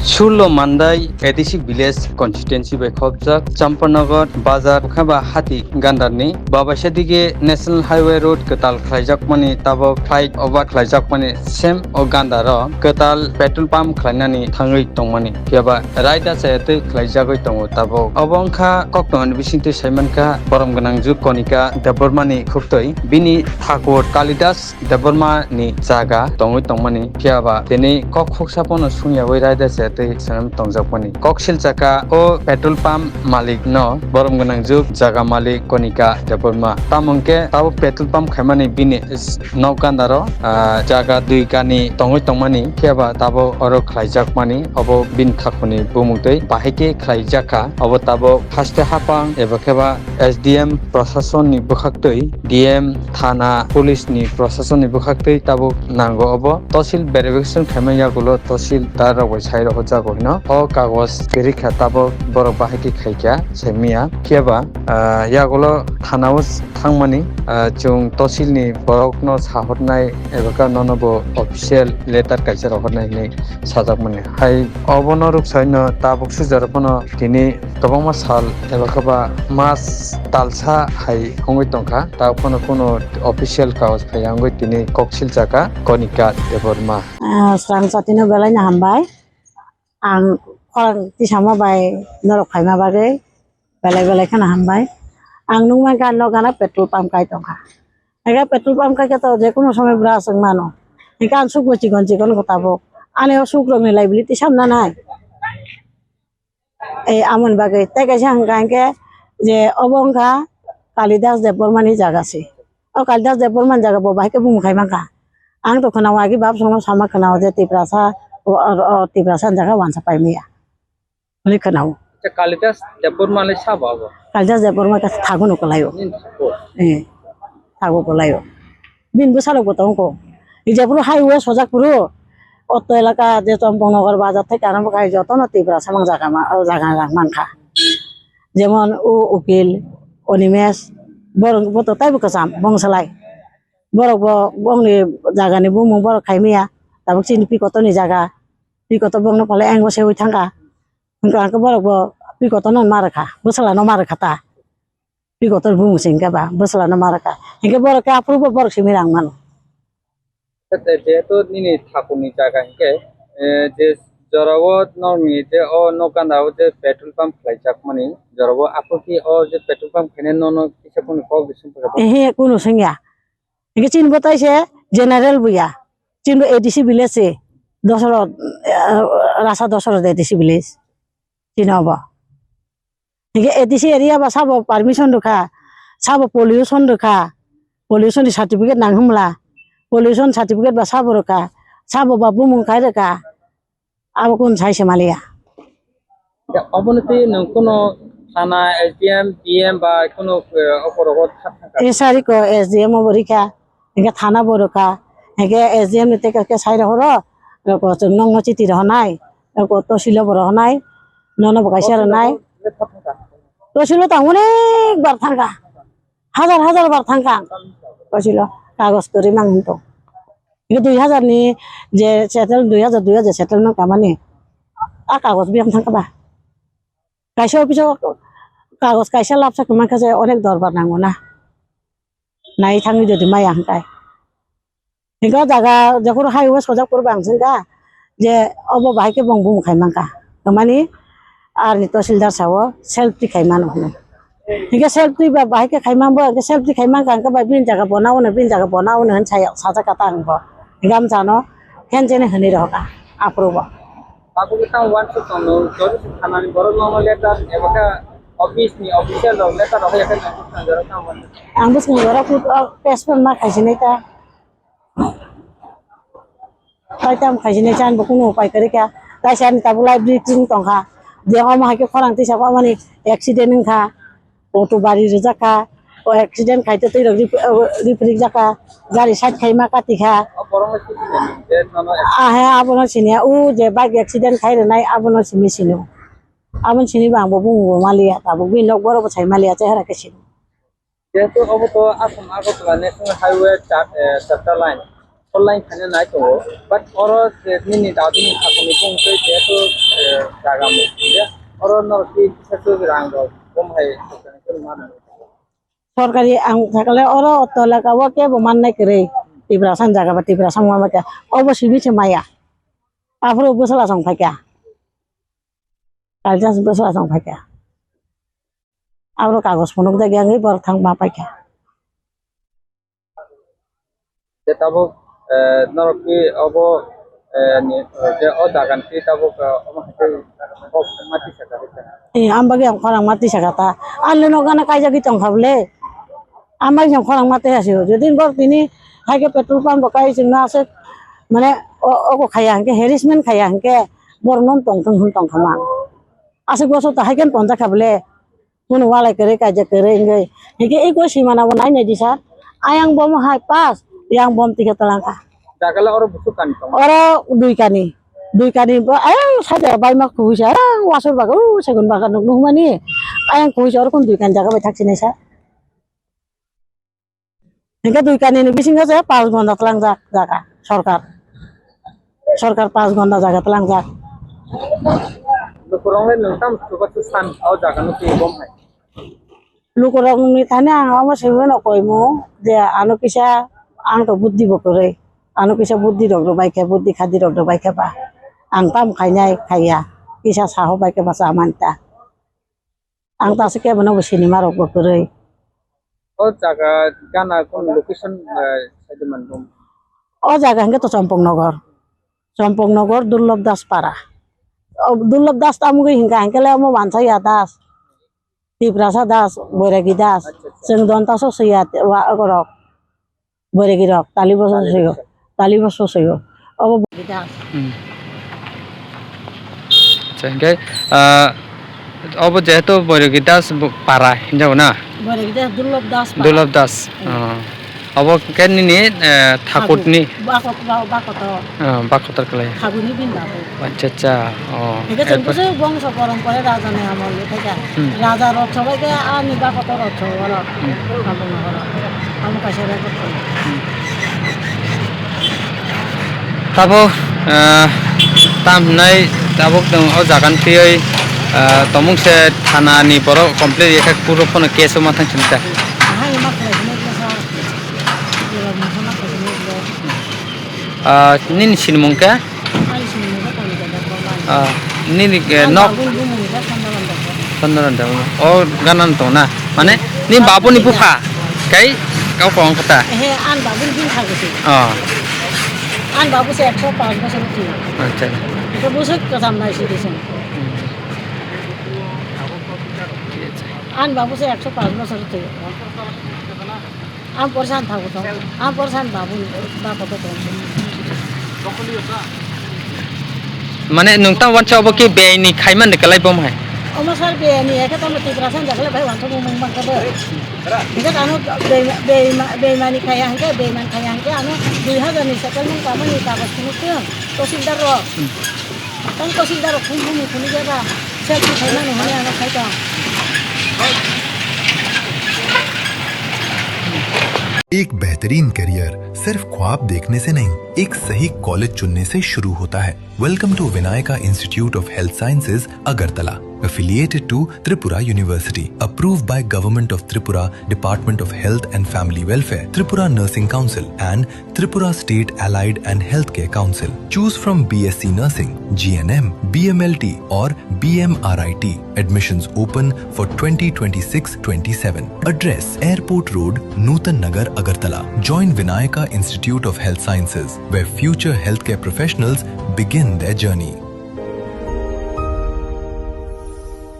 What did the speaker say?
Shullo Mandai, Edisi Village Constituency by Khobjak, Champanagar, Bazar, Khaba Hati, Gandarni, Babashadige, National Highway Road, Katal Klaijakmani, Tabo, Klai, Oba Klaijakmani, Sem or Gandara, Katal, Petrol Pump, Klanani, Tangi Tongmani, Kiaba, Raida Sayate, Klaijago Tongo, Tabo, Obonka, Kokton, Vicente Simonka, Boramganangju, Konika, Dabormani, Kuktoi, Bini, Thakur, Kalidas, Daborma, Ni, Zaga, Tongo Tongmani, Kiaba, Tene, Kokhoksapon, Sunya, Raida Sayate. Sanam Tongjakmani Koksil Chaka o petrol pump malik no borom ganang juk jaga malik konika Daborma tamongke tabo petrol pump khaimani bini nokandaro jaga dui kani tongoi tongmani kheba tabo oro khlaijakmani obo bin thakoni bumutei bahike khlaijaka obo tabo haste hapang eba kheba SDM proshashan ni bukhaktoi DM thana police ni proshashan ni bukhaktoi tabo nango obo tosil verification khaimaya gulo tosil dar rok sai rok jagoino o kagos perikha tabo borok bahiki khaikya semia keba yagulo thanao thangmani chung tosilni borokno sahornai ebaka nonobo official letter kaisa rohornai ni sajakmani hai obono ruksaino tabuk sujarpono tini tobangma sal ebakaba mas talsa hai hongoi tongkha tapono kono official kaos phayangoi tini koksil jaka konika Daborma sang satino belai na hambai ang orang tisama bay norok khaima bage belai khana hambai ang nungman kan no gana petrol pump kai tongkha aga petrol pump kai to je kono samay bra sang mano ikan suk gochi gonchi kon kotabo ane suk rong ni liability samna nai amon bage te ka sang kan ke je obongkha Kalidas Dabormani jaga si o Kalidas Daborman jaga bo bai ke bum khaima ka ang to khana wagi bab sono sama khana je tiprasa tiprasan jaga wansa pai mia oli khanau Kalidas Daborma le sababo Kalidas Daborma ka thagun ko layo thago ko layo bin busalo ko tongko ijapuru highway sojakpuru otto elaka je Champanagar bazar থেকে আরম্ভ করে যত না Tiprasa mang জায়গা মানখা যেমন উকিল অনিমেষ বরং বত তাইবো কাসাম বংশালাই বরক বংনি জায়গানি বুমু বরক খাইমিয়া tabuk sini pikoto ni jaga pikoto bong no pale enggo sewi thangka angka borok bo pikoto non maraka busala no maraka ta pikoto bung singka ba busala no maraka engke borok ka aprubo borok simirang man যেহেতু নিনি থাকুনি জায়গা হিকে যে জরাবত নরমি যে ও নকান্দাও যে petrol pump খাইজাক মানে জরাবো আপকি ও যে petrol pump খাইনে নন কিছু কোন কক বিসম পাবে হে কোনো সংজ্ঞা engke chin botaise general buya chin ADC village Dasharath রাসা দশরথ এডিসি ভিলেজ চিনাবা একে এডিসি এরিয়া বা সাব পারমিশন রখা সাব পলিউশন রখা পলিউশন সার্টিফিকেট নাংহমলা পলিউশন সার্টিফিকেট বা সাব রখা সাব বা বুমুং খাই রখা আব কোন সাইছে মালিয়া অবনতি কোন থানা SDM DM বা কোন অপরাধ থাকা এসারি কো SDM বরিকা একে থানা বরকা একে SDM নিতে কে সাই রহর ko nong no chiti rohnai ko to silo rohnai nono bakaisa rohnai to silo ta onek bar thangka হাজার বার thangka to silo kagos kori mang to ini 2000 ni je settle 2000 settle no kamani a kagos biam thangka ba kaisa ofiso kagos kaisa lapsa kaman kaje onek dorbar nango na nai thangi jodi mai angkai Hingga jaga jakuru highway sojak pur bangsen ka je obo bahike bongbong khaimang ka kamani ar ni toshildar sawo self ti khaiman hono hingga self ti ba bahike khaimang bo self ti khaimang ka ba bin jaga bonao na bin jaga bonao na han saya saja kata angbo hingam jano hen jene hani roka aproba aku kita wan to tono jori thanani boro normal letter ebaka office ni official letter roka yakan jara ta wan ambus ngora put passport ma khaisine ta Paitam khajine chan bokuno pai kare kya taisan tabulai breathing tongkha je oma hake khorang ti sapa mani accident kha auto bari reja kha o accident khaite tei repairing jaka gari side khaima kati kha a he abono sinia u je bike accident khai renai abono simi sinu abon sini bang bo bung malia tabu bin lok boro bachai malia chehara ke sinu যেহেতু অবতো Assam Agartala national highway 4টা line online khane nai to but oro ni dadi ni thakoni pung te to jaga mo ya oro no ki sato rang do kom hai to man সরকারি আং থাকলে ওরা অত এলাকা ওকে মান নাই করে টিপ্রাসান জায়গা বা টিপ্রাসান মামাকে অবশ্যই মিছে মায়া তারপরে বসলা সং ফাঁকা কালচাস বসলা সং ফাঁকা আরো কাগজ ফোনক দেখে আগে বর থাং মা পাইকা je tabo noroki obo ni je o dagan ki tabo omo hate mati saka এই আমবাগে আম খরাং মাতি সাকাতা আনলে নগানা কাইজা কি চং খাবলে আমাই যং খরাং মাতে আসিও যদি বর তিনি হাইকে পেট্রোল পাম্প বকাই চিংনা আছে মানে ওকো খাইয়া হাঙ্কে হেরিসমেন্ট খাইয়া হাঙ্কে বর্ণন টং টং হুন টং খামান আছে বছর তা হাইকেন পঞ্জা খাবলে কোন ওয়ালাই করে কাইজা করে ইঙ্গে হেকে এই কই সীমানা বনাই নাই দিছা আয়াং বম হাই পাস yang bom 3 telangka jagala oro busukan to oro দুই কানি ayang saja bai mak kuisa wasur bagu segun bagan nuk mani ayang kuisa oro kun দুই কানি জায়গা বাই থাকছি না স্যার একে দুই কানি ni bising আছে 5 ঘন্টা তেলাং জায়গা সরকার 5 ঘন্টা জায়গা তেলাং জাক lukurong nungtam suka san au jaga nu ki bom hai lukurong ni thane ang sewen okoimu je anu kisa ang to buddhi bokore anu kisa buddhi dog baike buddhi khadi dog baike ba ang pam khainai khaya kisa saho baike ba samanta ang ta sike bano cinema rok bokore o jaga gana kon location sadiman bom o jaga hange to Chompong Nogor Durlab Das para Durlab Das tamuge hingga hangkele mo bansaya das Tiprasa das Boregi das sing donta so siat wa gorok Boregi rok tali boso seyo obo Boregi das Sehingga obo jeto Boregi das para hinjau na Boregi das Durlab das obo ken ni thakut ni bakotar kelai Khaguni binda acha oh এটা চলছে বংশ পরম্পরা রাজা নে আমল থেকে রাজা রথ সবাইকে আনি বা কত রথ বলা আমি কাছে রাখতে tabo tam nai tabo dong o jagan pioi tomung se thana ni boro complete ek puro phone case ma thang chinta হাই মাত্র নে কেসা এরা মহনা করে nin sinmung ka হাই শুনে নে কলি ni nok sandaran da o ganan to na mane ni babu ni bukha kai kau kong kata হে আন বাবুল বিন থাকছে আন বাবু সে 105 বছর কি acha এটা বছর কথা নাই শিখেছেন আন বাবু সে 105 বছর কি আম পরশান থাকো তো আম পরশান বাবু বা কত তো mane nungta wancha obo ki be ni khaiman de kalai bom hai Oma sar be ni eka to mati prasan jagale bhai wanto mumang bang kabe eka anu be mani khaya hanke be man khaya hanke anu 2000 ni sakal mun kaman ni kagas kunutun tosildar ro tan tosildar ro khum khuni jaga selfie khaina no hane anu khaita एक बेहतरीन career सिर्फ ख्वाब देखने से नहीं, एक सही college चुनने से शुरू होता है। Welcome to Vinayaka Institute of Health Sciences Agartala, affiliated to Tripura University, approved by Government of Tripura, Department of Health and Family Welfare, Tripura Nursing Council and Tripura State Allied and Healthcare Council. Choose from BSc Nursing, GNM, BMLT or BMRIT. Admissions open for 2026-27. Address Airport Road, Nutan Nagar, Agartala. Join Vinayaka Institute of Health Sciences, where future healthcare professionals begin their journey.